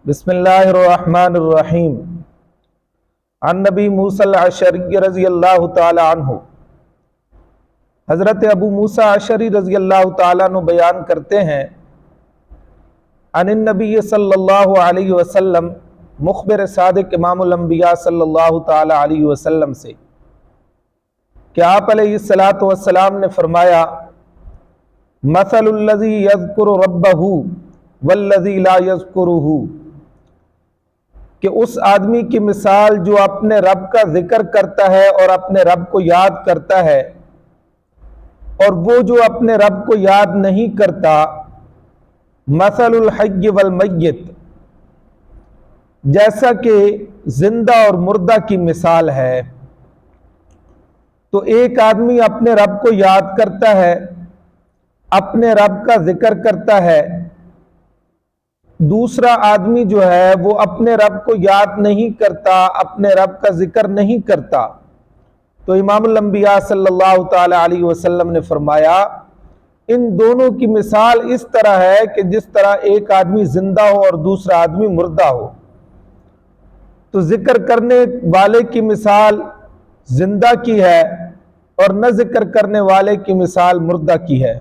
بسم اللہ الرحمن الرحیم عن نبی موسیٰ الاشعری رضی اللہ تعالی عنہ، حضرت ابو موسیٰ اشعری رضی اللہ تعالیٰ عنہ بیان کرتے ہیں عن النبی صلی اللہ علیہ وسلم، مخبر صادق امام الانبیاء صلی اللہ تعالی علیہ وسلم سے کہ آپ علیہ الصلوۃ والسلام نے فرمایا: مثل الذی یذکر ربہ والذی لا یذکرہ، کہ اس آدمی کی مثال جو اپنے رب کا ذکر کرتا ہے اور اپنے رب کو یاد کرتا ہے، اور وہ جو اپنے رب کو یاد نہیں کرتا، مثل الحی والمیت، جیسا کہ زندہ اور مردہ کی مثال ہے۔ تو ایک آدمی اپنے رب کو یاد کرتا ہے، اپنے رب کا ذکر کرتا ہے، دوسرا آدمی جو ہے وہ اپنے رب کو یاد نہیں کرتا، اپنے رب کا ذکر نہیں کرتا۔ تو امام الانبیاء صلی اللہ تعالی علیہ وسلم نے فرمایا ان دونوں کی مثال اس طرح ہے کہ جس طرح ایک آدمی زندہ ہو اور دوسرا آدمی مردہ ہو۔ تو ذکر کرنے والے کی مثال زندہ کی ہے اور نہ ذکر کرنے والے کی مثال مردہ کی ہے۔